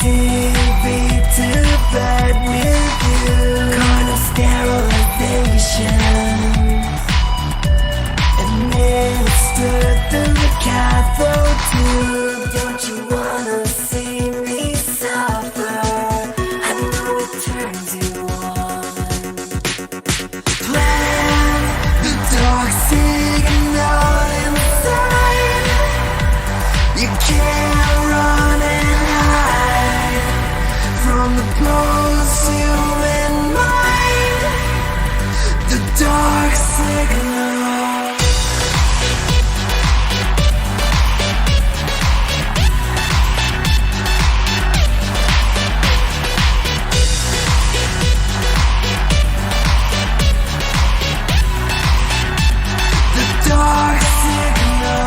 TV to bed with you. Condom sterilization administered through the cathode tube. Don't you wanna see me suffer? I know it turns you on. Plant the dark signal inside. You can't run and hide from the post-human mind. The dark signal. Dark signal.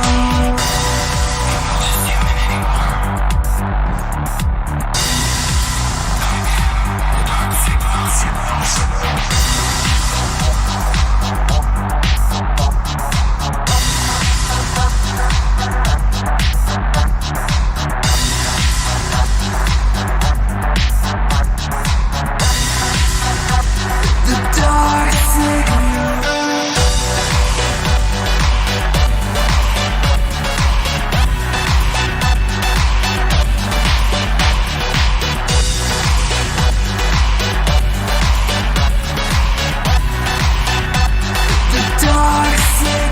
The dark signal.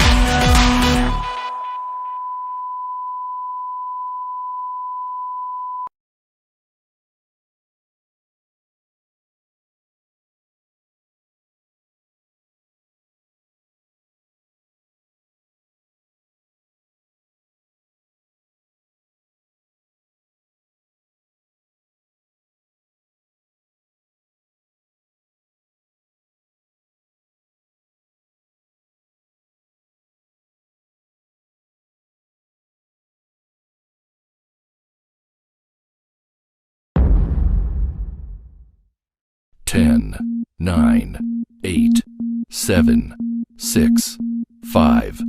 Ten, 9, 8, 7, 6, 5,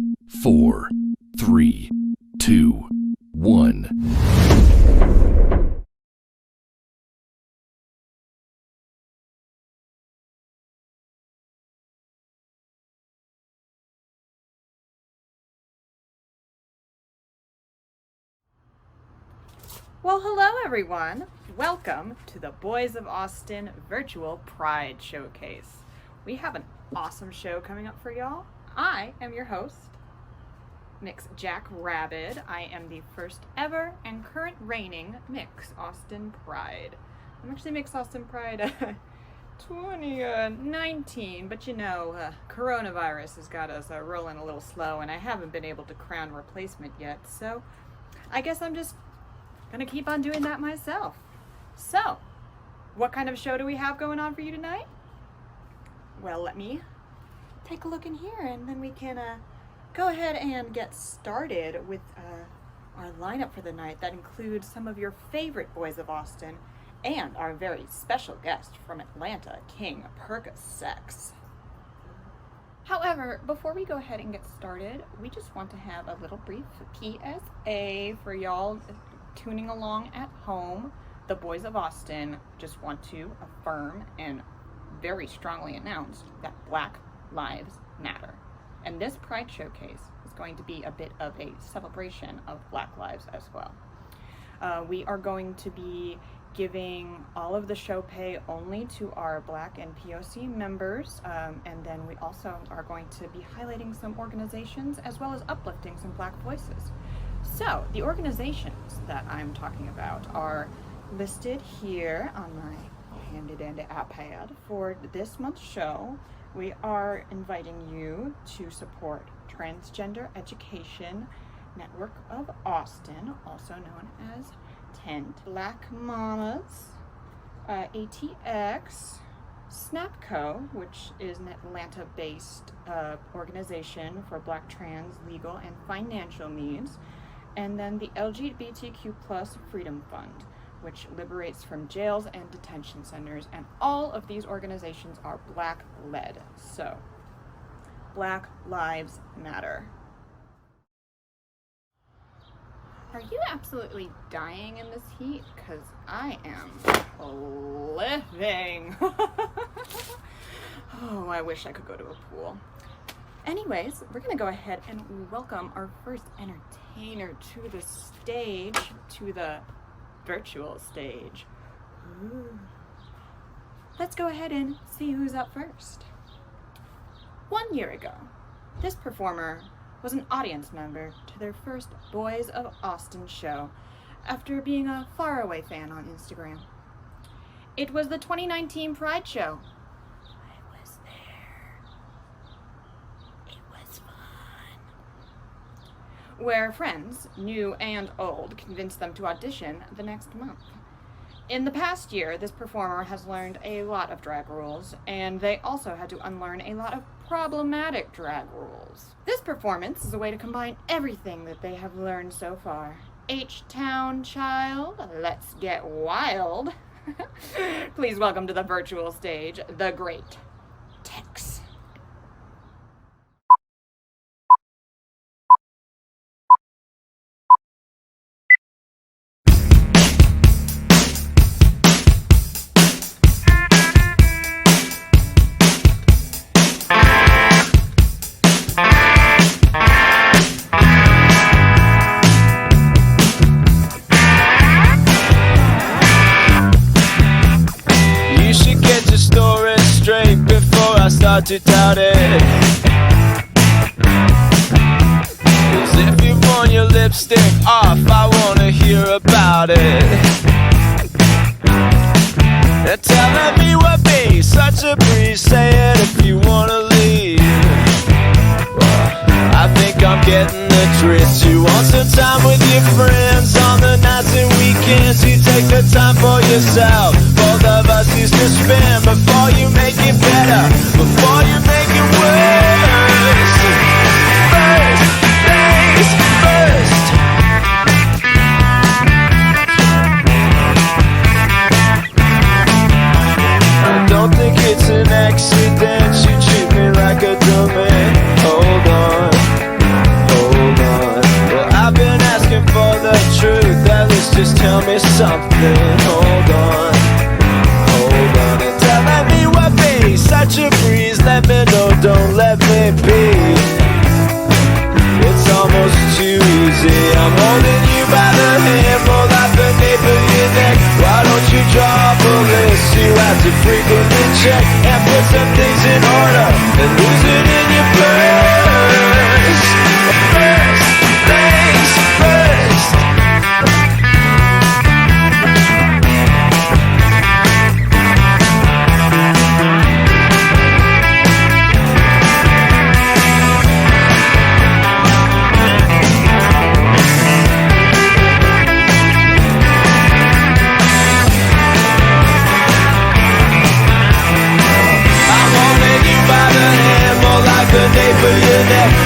4, 3, 2, 1. Well, hello everyone. Welcome to the Boys of Austin Virtual Pride Showcase. We have an awesome show coming up for y'all. I am your host, Mix Jack Rabid. I am the first ever and current reigning Mix Austin Pride. I'm actually Mix Austin Pride 2019, but you know, coronavirus has got us rolling a little slow, and I haven't been able to crown a replacement yet, so I guess I'm just gonna keep on doing that myself. So, what kind of show do we have going on for you tonight? Well, let me take a look in here, and then we can go ahead and get started with our lineup for the night. That includes some of your favorite Boys of Austin and our very special guest from Atlanta, King Perka Sex. However, before we go ahead and get started, we just want to have a little brief PSA for y'all tuning along at home. The Boys of Austin just want to affirm and very strongly announce that Black Lives Matter. And this Pride Showcase is going to be a bit of a celebration of Black lives as well. We are going to be giving all of the show pay only to our Black and POC members, and then we also are going to be highlighting some organizations as well as uplifting some Black voices. So the organizations that I'm talking about are listed here on my handy dandy iPad. For this month's show, we are inviting you to support Transgender Education Network of Austin, also known as TENT, Black Mamas, ATX, SNaPCo, which is an Atlanta-based organization for Black trans legal and financial needs, and then the LGBTQ+ Freedom Fund, which liberates from jails and detention centers, and all of these organizations are Black-led. So, Black Lives Matter. Are you absolutely dying in this heat? Because I am living. Oh, I wish I could go to a pool. Anyways, we're going to go ahead and welcome our first entertainer to the stage, to the virtual stage. Ooh. Let's go ahead and see who's up first. 1 year ago, this performer was an audience member to their first Boiz of Austin show after being a faraway fan on Instagram. It was the 2019 Pride show. I was there. It was fun. Where friends, new and old, convinced them to audition the next month. In the past year, this performer has learned a lot of drag rules, and they also had to unlearn a lot of problematic drag rules. This performance is a way to combine everything that they have learned so far. H-Town child, let's get wild. Please welcome to the virtual stage, the Great Tex. Start to doubt it. 'Cause if you've worn your lipstick off, I wanna hear about it. They're telling me we're being such a breeze. Say it if you wanna leave. I think I'm getting the drift. You want some time with your friends on the nights and weekends. You take the time for yourself. Both of us used to spend before you make it better, before you make it worse. First things first. I don't think it's an accident. You treat me like a dummy. Hold on. Well, I've been asking for the truth. At least just tell me something. Hold on. And telling me what be such a breeze. Let me know, don't let me be. It's almost too easy. I'm holding you by the hand, more like the nape of your neck. Why don't you draw up a list you have to frequently check and put some things in order and lose it in your purse. First things first.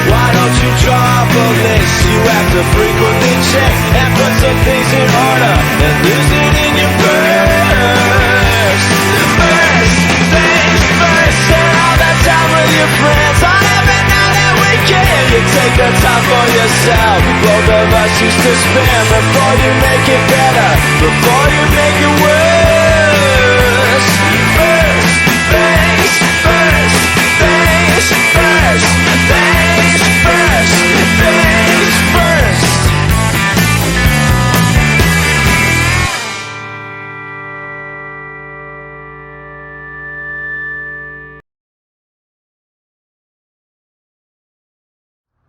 Why don't you draw up a list you have to frequently check and put some things in order and lose it in your purse. First things first, spend all that time with your friends on every night that weekend. You take the time for yourself. Both of us used to spend before you make it better, before you make it worse. First things first. Things first, things first, things first.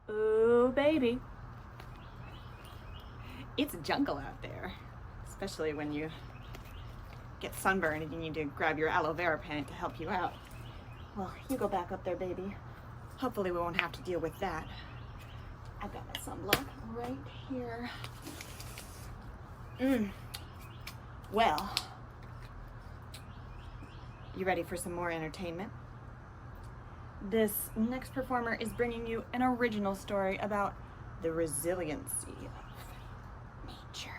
Ooh, baby. It's a jungle out there, especially when you get sunburned and you need to grab your aloe vera plant to help you out. Well, you go back up there, baby. Hopefully we won't have to deal with that. I've got my sunblock right here. Well, you ready for some more entertainment? This next performer is bringing you an original story about the resiliency of nature.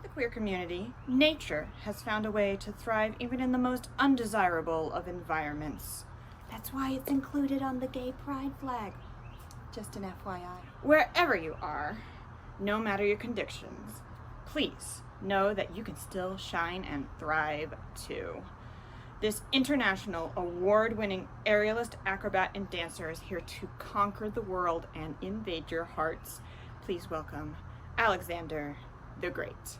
The queer community, nature has found a way to thrive even in the most undesirable of environments. That's why it's included on the gay pride flag. Just an FYI. Wherever you are, no matter your convictions, please know that you can still shine and thrive too. This international award-winning aerialist, acrobat, and dancer is here to conquer the world and invade your hearts. Please welcome Alexander the Great.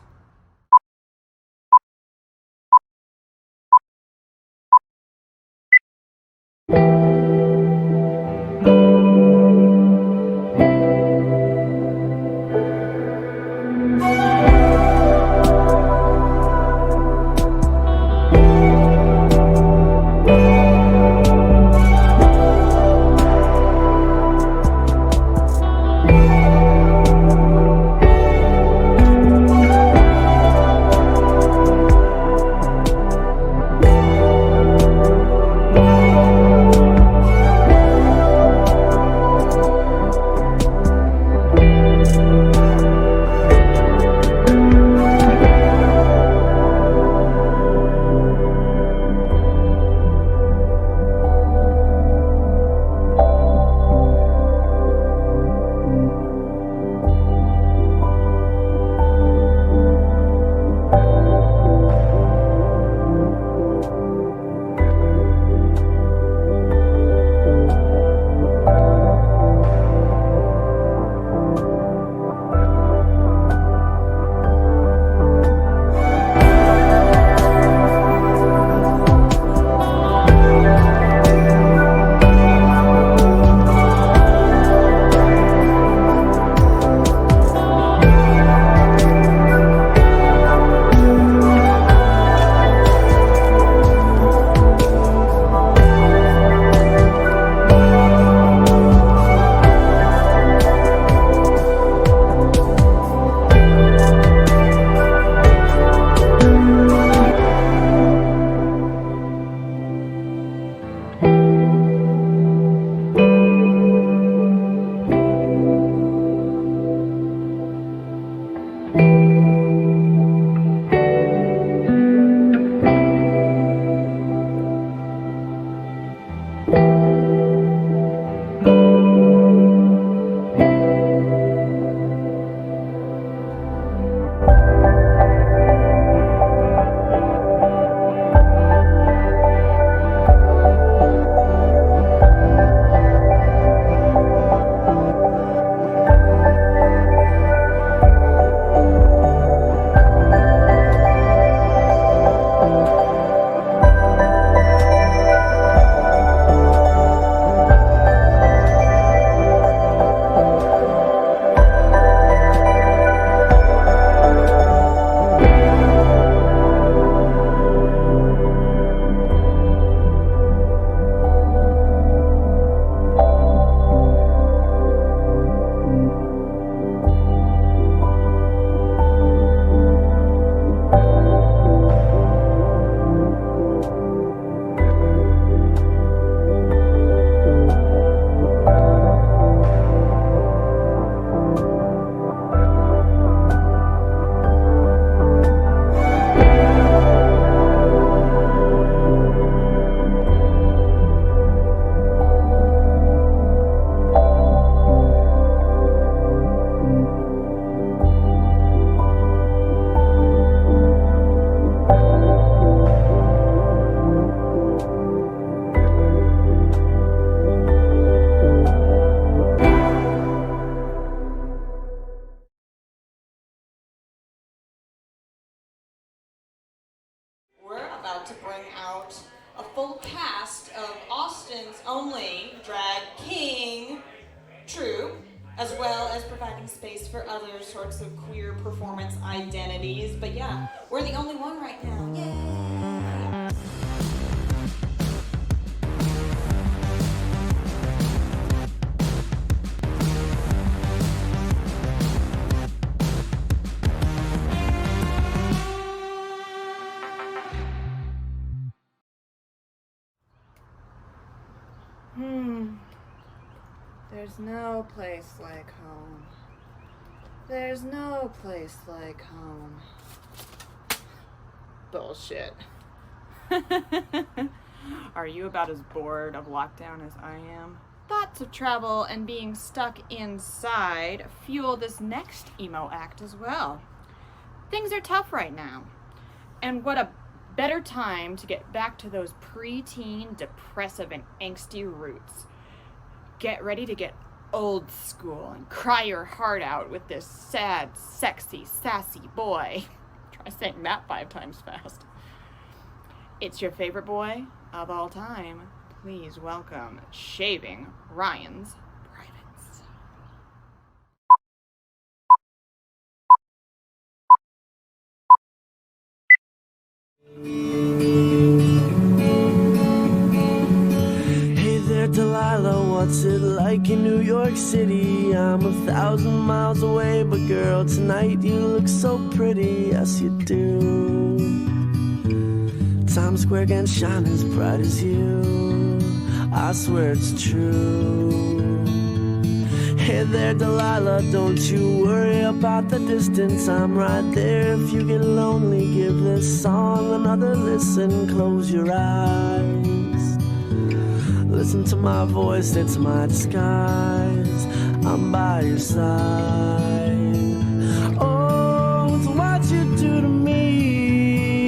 To bring out a full cast of Austin's only drag king troupe, as well as providing space for other sorts of queer performance identities. But yeah, we're the only one right now. Yay! There's no place like home. There's no place like home. Bullshit. Are you about as bored of lockdown as I am? thoughts of travel and being stuck inside fuel this next emo act as well. Things are tough right now. And what a better time to get back to those preteen, depressive, and angsty roots. Get ready to get old school and cry your heart out with this sad, sexy, sassy boy. Try saying that 5 times fast. It's your favorite boy of all time. Please welcome Shaving Ryan's Privates. Hey there, Delilah, what's it like in New York City? I'm 1,000 miles away, but girl, tonight you look so pretty, yes you do. Times Square can shine as bright as you, I swear it's true. Hey there, Delilah, don't you worry about the distance, I'm right there. If you get lonely, give this song another listen, close your eyes. Listen to my voice, it's my disguise, I'm by your side. Oh, it's what you do to me,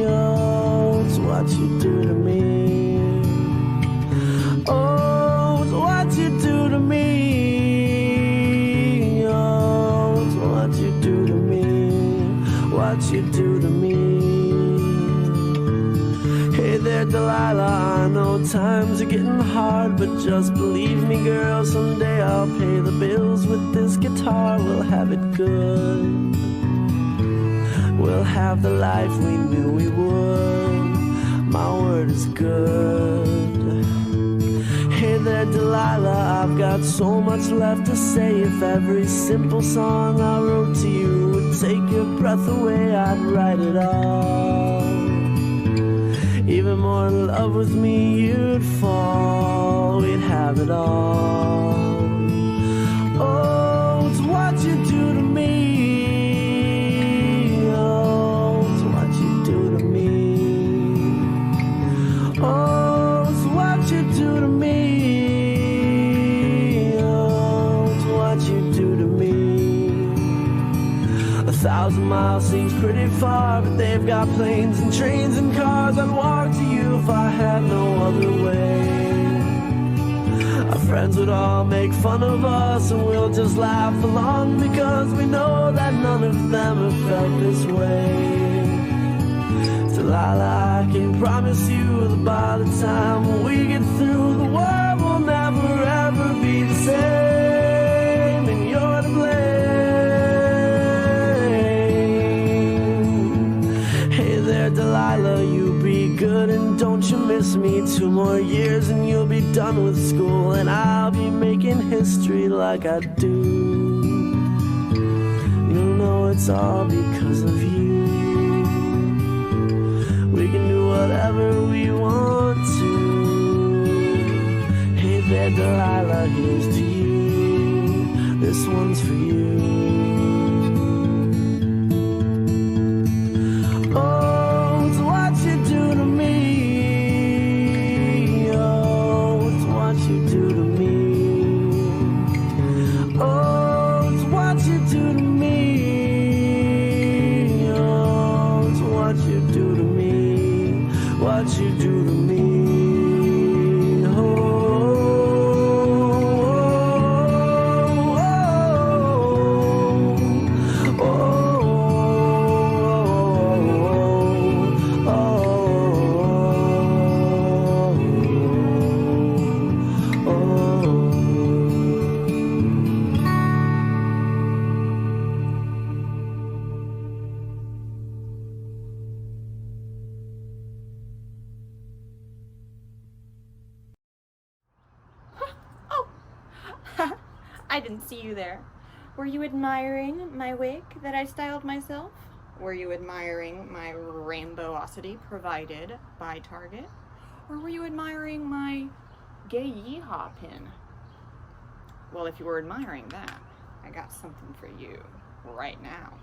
oh, it's what you do to me. Oh, it's what you do to me, oh, it's what you do to me, what you do to me. Hey there, Delilah, I know times are getting hard, but just believe me, girl, someday I'll pay the bills with this guitar. We'll have it good, we'll have the life we knew we would, my word is good. Hey there, Delilah, I've got so much left to say. If every simple song I wrote to you would take your breath away, I'd write it all. Even more in love with me, you'd fall, we'd have it all. Oh, it's what you do to me, oh, it's what you do to me. Oh, it's what you do to me, oh, it's what you do to me. 1,000 miles seems pretty far, but they've got planes and trains and cars. I'd walk to you if I had no other way. Our friends would all make fun of us, and we'll just laugh along, because we know that none of them have felt this way. Delilah, I can promise you that by the time we get through, the world will never ever be the same, and you're to blame. Hey there, Delilah, you be good and don't you miss me. 2 more years and you'll be done with school, and I'll be making history like I do. You'll know it's all because of you. We can do whatever we want to. Hey there, Delilah, here's to you. This one's for you. Oh, it's what you do to me. Oh, it's what you do to me. Oh, it's what you do to me. Oh, it's what you do to me. What you do to me. I didn't see you there. Were you admiring my wig that I styled myself? Were you admiring my rainbowosity provided by Target? Or were you admiring my gay yeehaw pin? Well, if you were admiring that, I got something for you right now.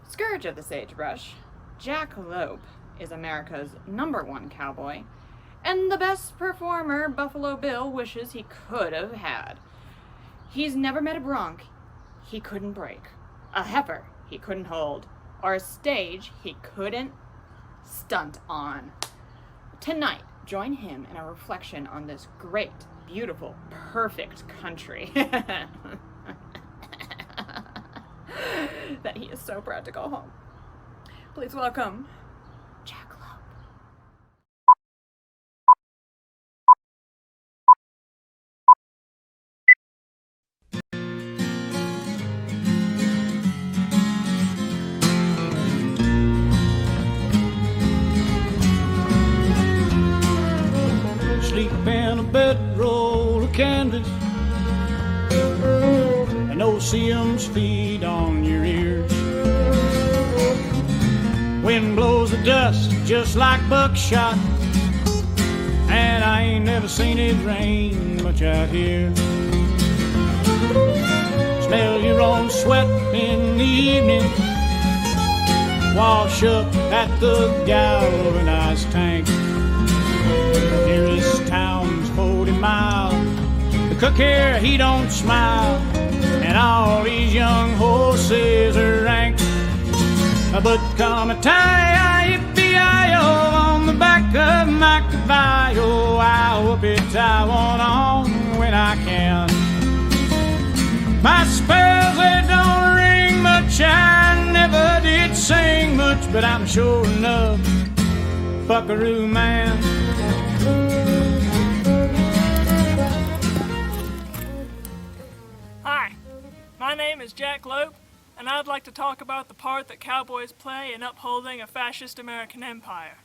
Scourge of the sagebrush, Jack Lope is America's #1 cowboy, and the best performer Buffalo Bill wishes he could have had. He's never met a bronc he couldn't break, a heifer he couldn't hold, or a stage he couldn't stunt on. Tonight, join him in a reflection on this great, beautiful, perfect country that he is so proud to call home. Please welcome Jack Lope. Sleep in a bedroll of canvas and Ocean's feed on your ears. Wind blows the dust just like buckshot, and I ain't never seen it rain much out here. Smell your own sweat in the evening, wash up at the galvanized tank. Nearest town's 40 miles. The cook here, he don't smile, and all these young horses are rank. But come a tie, yippee-i-o, on the back of my caballo, I'll whoop it, I want on when I can. My spells, they don't ring much, I never did sing much, but I'm sure enough buckaroo man. Hi, my name is Jack Lope, and I'd like to talk about the part that cowboys play in upholding a fascist American empire.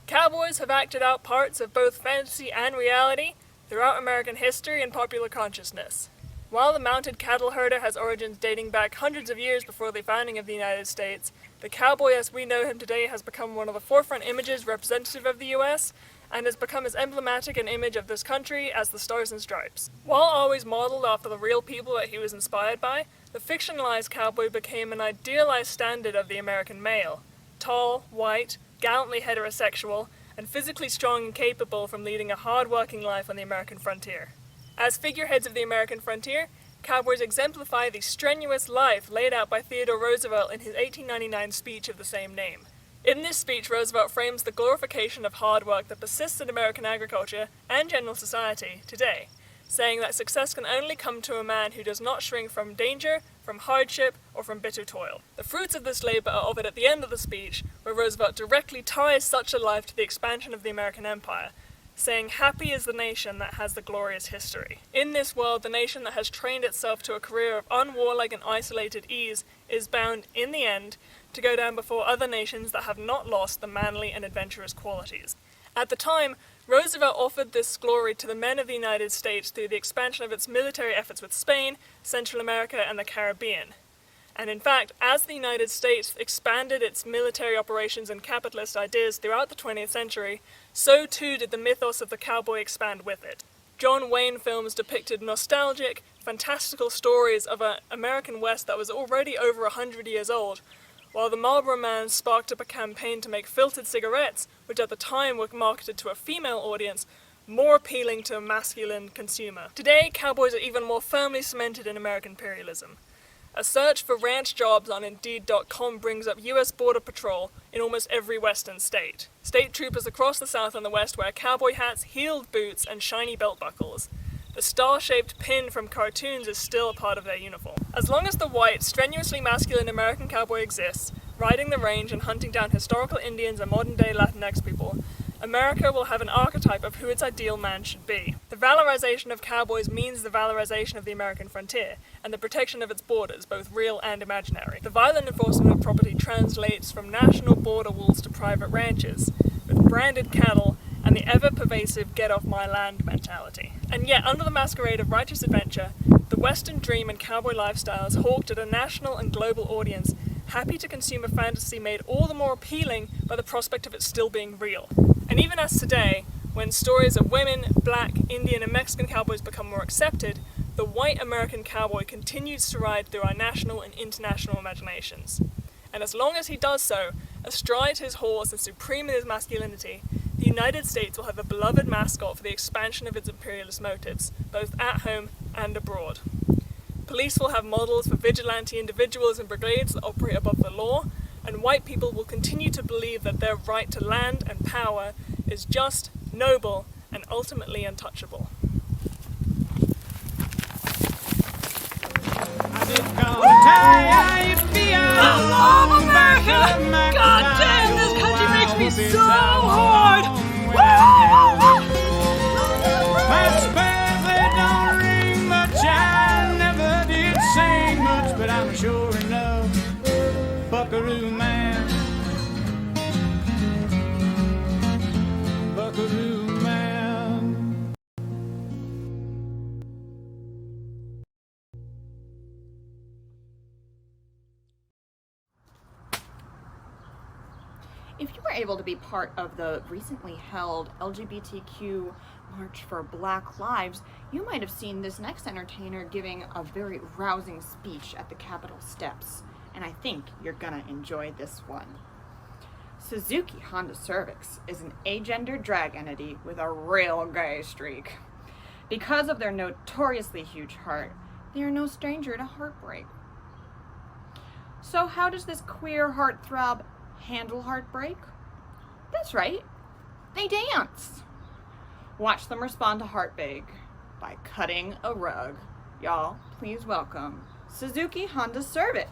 Cowboys have acted out parts of both fantasy and reality throughout American history and popular consciousness. While the mounted cattle herder has origins dating back hundreds of years before the founding of the United States, the cowboy as we know him today has become one of the forefront images representative of the U.S., and has become as emblematic an image of this country as the Stars and Stripes. While always modeled after the real people that he was inspired by, the fictionalized cowboy became an idealized standard of the American male. Tall, white, gallantly heterosexual, and physically strong and capable from leading a hard-working life on the American frontier. As figureheads of the American frontier, cowboys exemplify the strenuous life laid out by Theodore Roosevelt in his 1899 speech of the same name. In this speech, Roosevelt frames the glorification of hard work that persists in American agriculture and general society today, saying that success can only come to a man who does not shrink from danger, from hardship, or from bitter toil. The fruits of this labor are offered at the end of the speech, where Roosevelt directly ties such a life to the expansion of the American empire, saying, "Happy is the nation that has the glorious history." In this world, the nation that has trained itself to a career of unwarlike and isolated ease is bound, in the end, to go down before other nations that have not lost the manly and adventurous qualities. At the time, Roosevelt offered this glory to the men of the United States through the expansion of its military efforts with Spain, Central America, and the Caribbean. And in fact, as the United States expanded its military operations and capitalist ideas throughout the 20th century, so too did the mythos of the cowboy expand with it. John Wayne films depicted nostalgic, fantastical stories of an American West that was already over 100 years old, while the Marlboro Man sparked up a campaign to make filtered cigarettes, which at the time were marketed to a female audience, more appealing to a masculine consumer. Today, cowboys are even more firmly cemented in American imperialism. A search for ranch jobs on Indeed.com brings up U.S. Border Patrol in almost every western state. State troopers across the South and the West wear cowboy hats, heeled boots, and shiny belt buckles. The star-shaped pin from cartoons is still a part of their uniform. As long as the white, strenuously masculine American cowboy exists, riding the range and hunting down historical Indians and modern-day Latinx people, America will have an archetype of who its ideal man should be. The valorization of cowboys means the valorization of the American frontier, and the protection of its borders, both real and imaginary. The violent enforcement of property translates from national border walls to private ranches, with branded cattle and the ever-pervasive get-off-my-land mentality. And yet, under the masquerade of righteous adventure, the Western dream and cowboy lifestyle is hawked at a national and global audience, happy to consume a fantasy made all the more appealing by the prospect of it still being real. And even as today, when stories of women, black, Indian, and Mexican cowboys become more accepted, the white American cowboy continues to ride through our national and international imaginations. And as long as he does so, astride his horse and supreme in his masculinity, the United States will have a beloved mascot for the expansion of its imperialist motives, both at home and abroad. Police will have models for vigilante individuals and brigades that operate above the law, and white people will continue to believe that their right to land and power is just, noble, and ultimately untouchable. I love America! God damn, this country makes me so hard! My spells, they don't ring much. I never did sing much, but I'm sure enough buckaroo man. Buckaroo man. If you were able to be part of the recently held LGBTQ March for Black Lives, you might have seen this next entertainer giving a very rousing speech at the Capitol steps, and I think you're gonna enjoy this one. Suzuki Honda Cervix is an agender drag entity with a real gay streak. Because of their notoriously huge heart, they are no stranger to heartbreak. So how does this queer heartthrob handle heartbreak? That's right, they dance. Watch them respond to heartbreak by cutting a rug. Y'all, please welcome Suzuki Honda Cervix.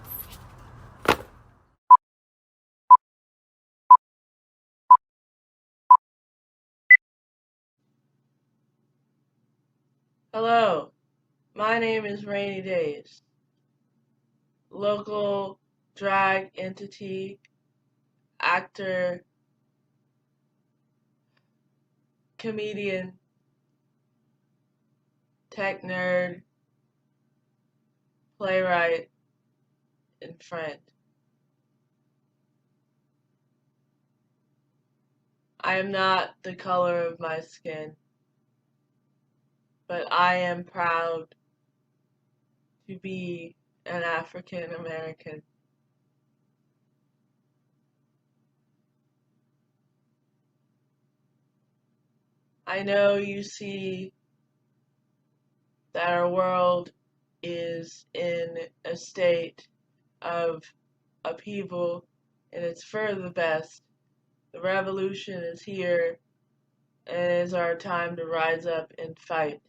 Hello, my name is Rainy Days, local drag entity, actor, comedian, tech nerd, playwright, and friend. I am not the color of my skin, but I am proud to be an African American. I know you see that our world is in a state of upheaval, and it's for the best. The revolution is here, and it is our time to rise up and fight.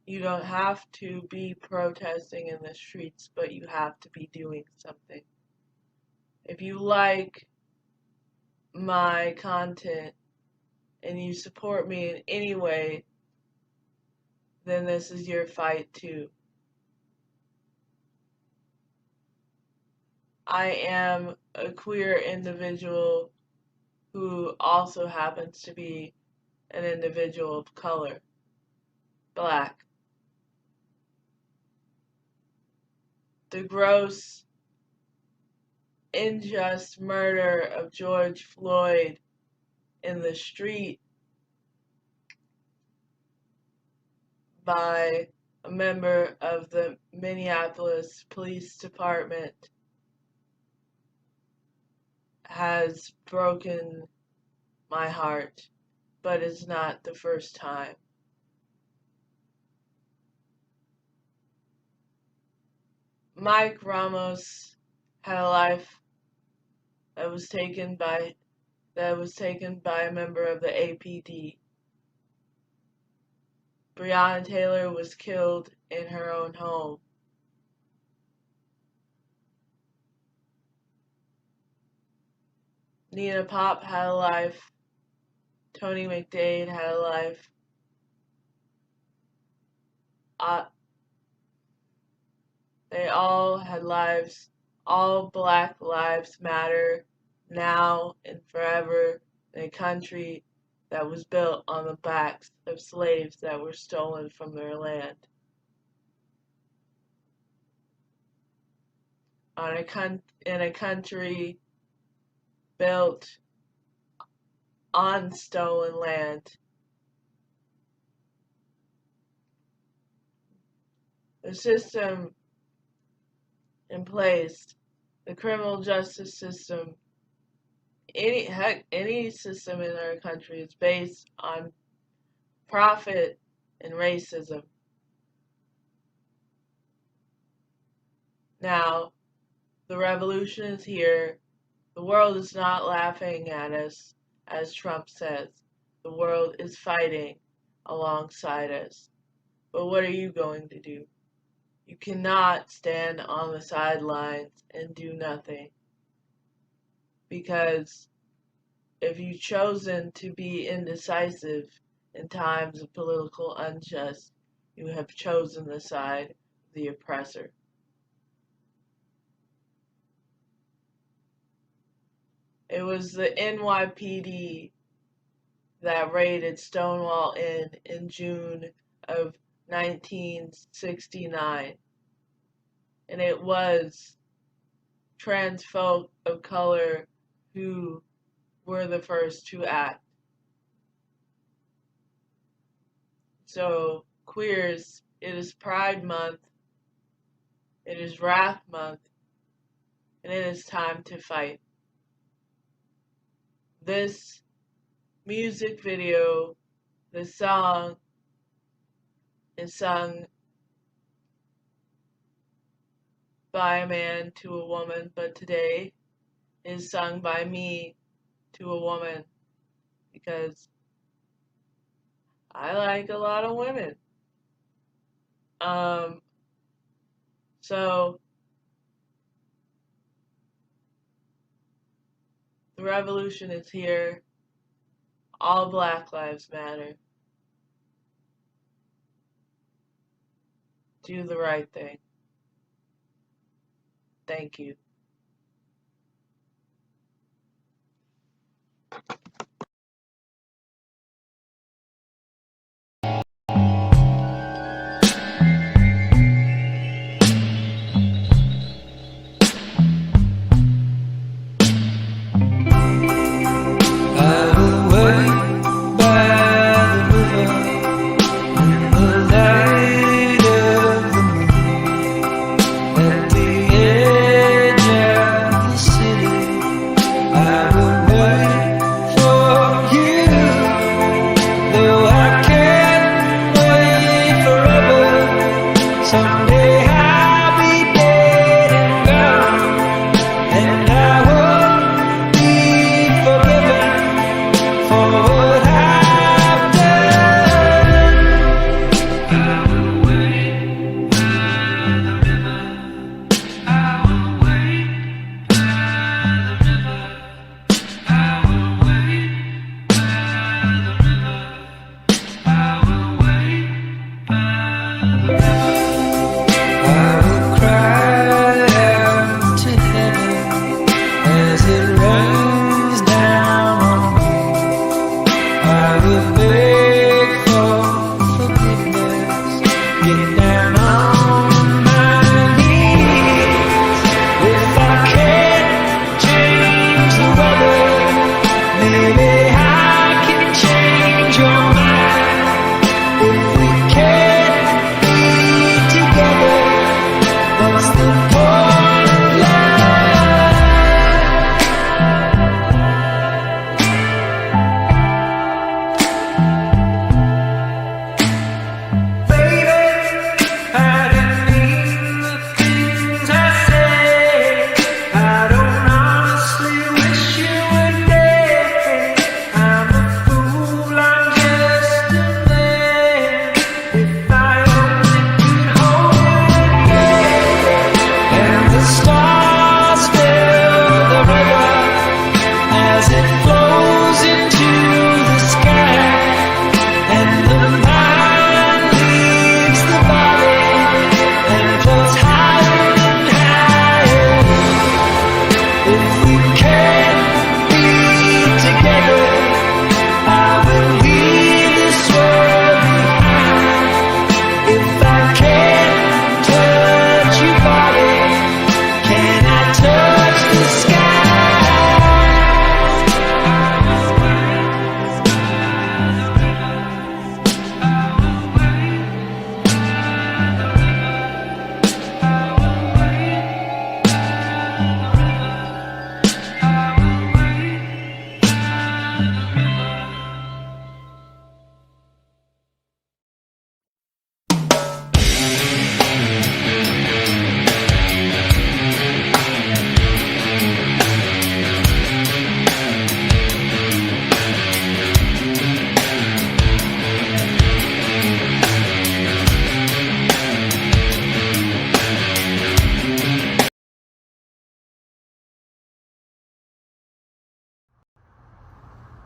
You don't have to be protesting in the streets, but you have to be doing something. If you like my content and you support me in any way, then this is your fight too. I am a queer individual who also happens to be an individual of color, Black. The gross, unjust murder of George Floyd in the street by a member of the Minneapolis Police Department has broken my heart, but it's not the first time. Mike Ramos had a life that was taken by a member of the APD. Breonna Taylor was killed in her own home. Nina Pop had a life. Tony McDade had a life. They all had lives. All Black lives matter now and forever in a country that was built on the backs of slaves that were stolen from their land. In a country built on stolen land. The system in place, the criminal justice system any system in our country is based on profit and racism. Now, the revolution is here. The world is not laughing at us, as Trump says. The world is fighting alongside us. But what are you going to do? You cannot stand on the sidelines and do nothing. Because if you've chosen to be indecisive in times of political unrest, you have chosen the side of the oppressor. It was the NYPD that raided Stonewall Inn in June of 1969. And it was trans folk of color who were the first to act. So, queers, it is Pride Month, it is Wrath Month, and it is time to fight. This music video, this song, is sung by a man to a woman, but today is sung by me to a woman because I like a lot of women. So the revolution is here. All Black Lives Matter. Do the right thing. Thank you. At the edge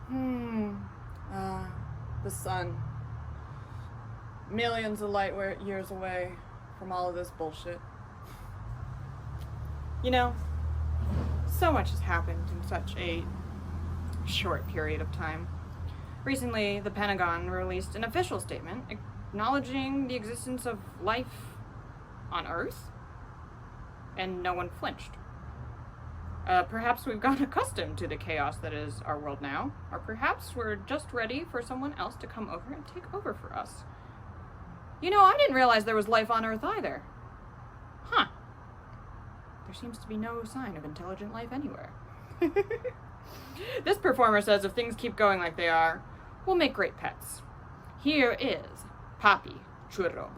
The sun. Millions of light years away from all of this bullshit. You know, so much has happened in such a short period of time. Recently, the Pentagon released an official statement acknowledging the existence of life on Earth, and no one flinched. Perhaps we've gotten accustomed to the chaos that is our world now, or perhaps we're just ready for someone else to come over and take over for us. You know, I didn't realize there was life on Earth either. Huh. There seems to be no sign of intelligent life anywhere. This performer says if things keep going like they are, we'll make great pets. Here is Papi Churro.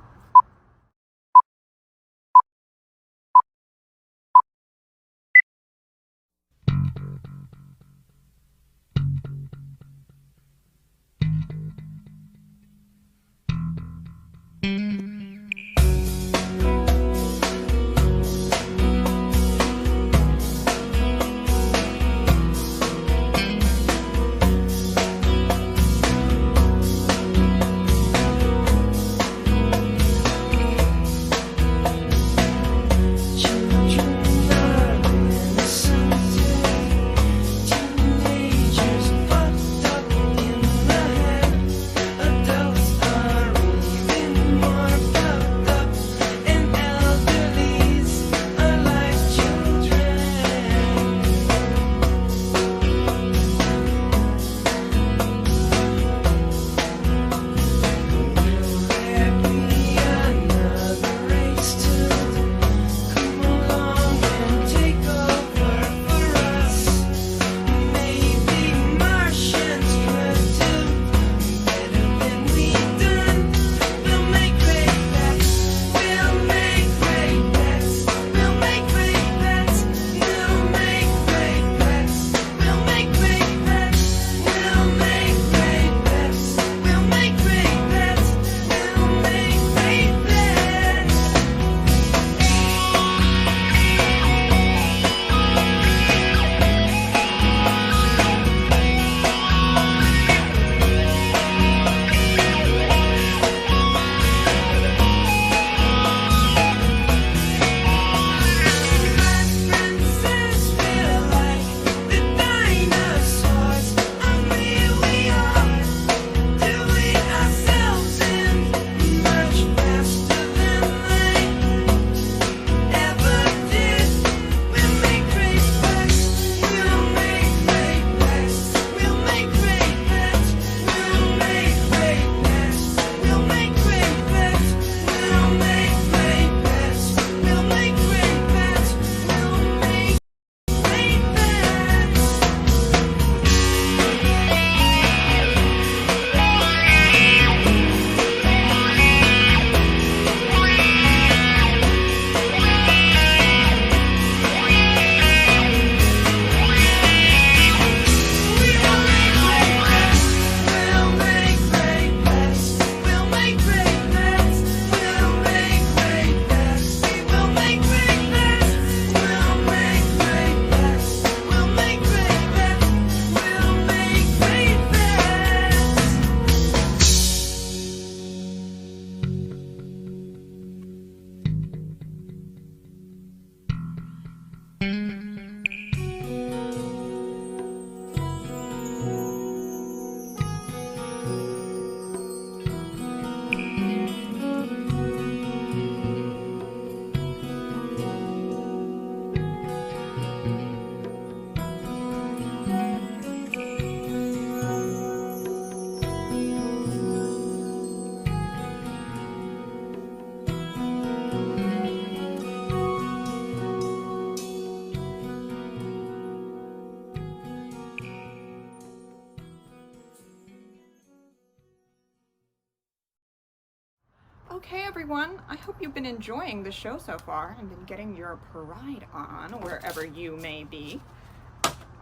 Okay, everyone, I hope you've been enjoying the show so far and been getting your pride on wherever you may be.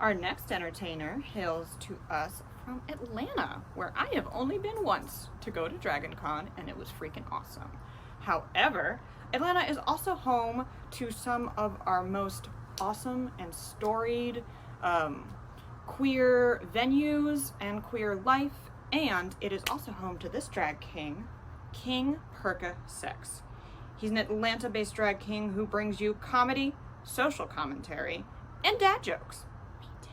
Our next entertainer hails to us from Atlanta, where I have only been once to go to Dragon Con, and it was freaking awesome. However, Atlanta is also home to some of our most awesome and storied queer venues and queer life, and it is also home to this drag king, King Perka Sex. He's an Atlanta-based drag king who brings you comedy, social commentary, and dad jokes. Me too.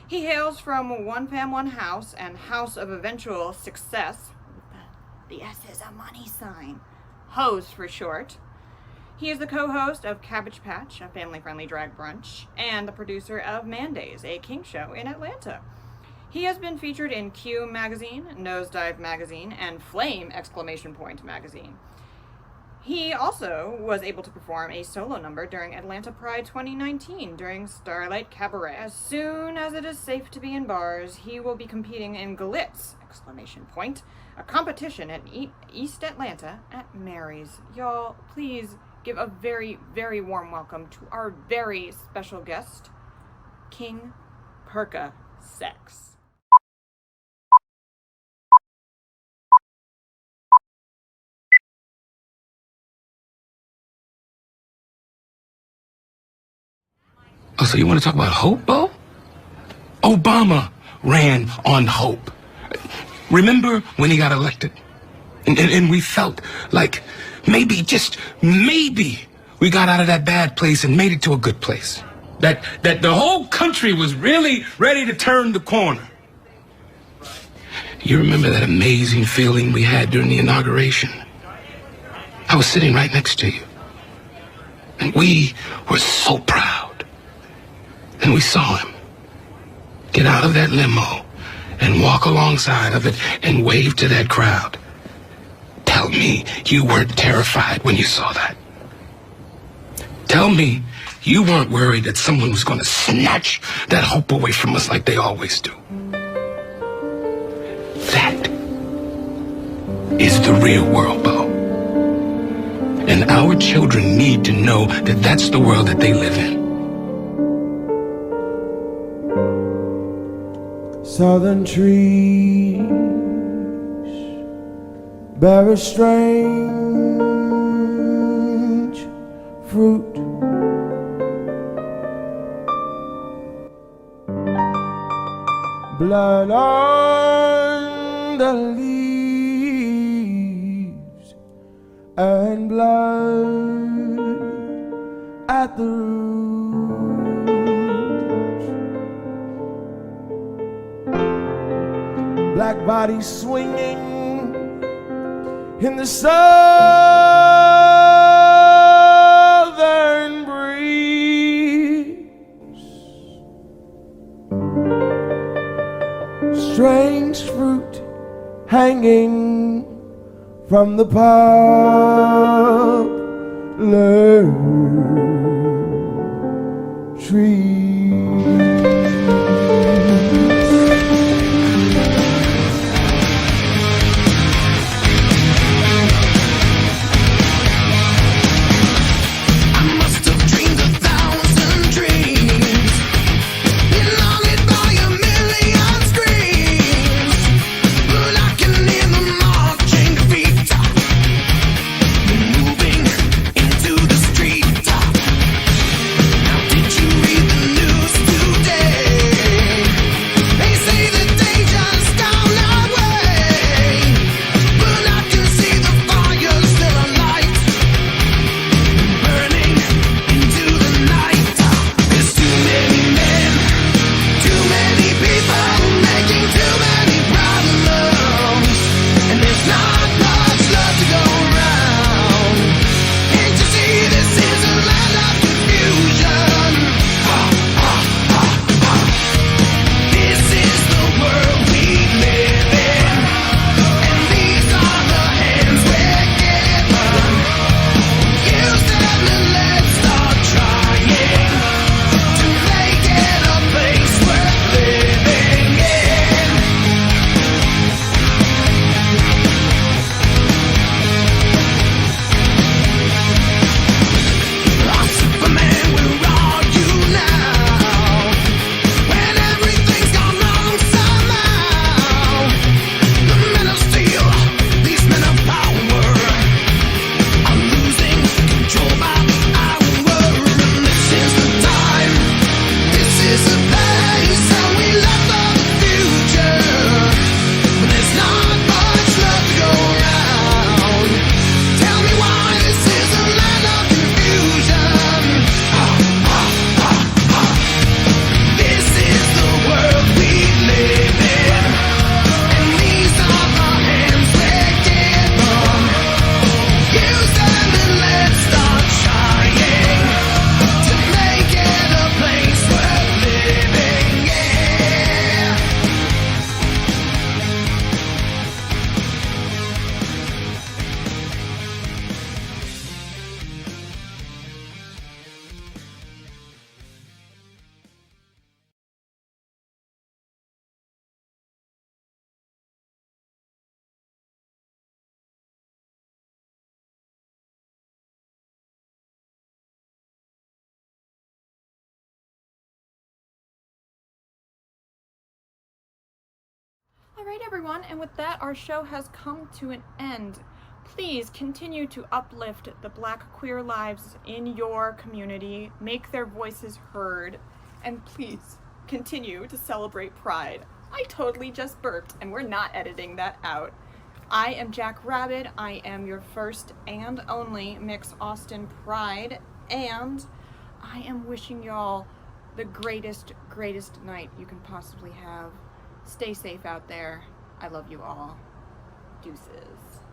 He hails from One Fam One House and House of Eventual Success. The S is a money sign. Hoes for short. He is the co-host of Cabbage Patch, a family-friendly drag brunch, and the producer of Mandays, a kink show in Atlanta. He has been featured in Q Magazine, Nosedive Magazine, and Flame! Magazine. He also was able to perform a solo number during Atlanta Pride 2019 during Starlight Cabaret. As soon as it is safe to be in bars, he will be competing in Glitz! A competition in East Atlanta at Mary's. Y'all, please give a very, very warm welcome to our very special guest, King Perka Sex. Oh, so you want to talk about hope, Bo? Obama ran on hope. Remember when he got elected? And we felt like maybe, just maybe, we got out of that bad place and made it to a good place. That the whole country was really ready to turn the corner. You remember that amazing feeling we had during the inauguration? I was sitting right next to you. And we were so proud. And we saw him get out of that limo and walk alongside of it and wave to that crowd. Tell me you weren't terrified when you saw that. Tell me you weren't worried that someone was going to snatch that hope away from us like they always do. That is the real world, Bo. And our children need to know that that's the world that they live in. Southern trees bear a strange fruit. Blood on the leaves and blood at the roots. Black bodies swinging in the southern breeze. Strange fruit hanging from the poplar tree. Did you read the news today? right, everyone, and with that, our show has come to an end. Please continue to uplift the Black queer lives in your community, make their voices heard, and please continue to celebrate Pride. I totally just burped, and we're not editing that out. I am Jack Rabid. I am your first and only Mix Austin Pride, and I am wishing y'all the greatest night you can possibly have. Stay safe out there. I love you all. Deuces.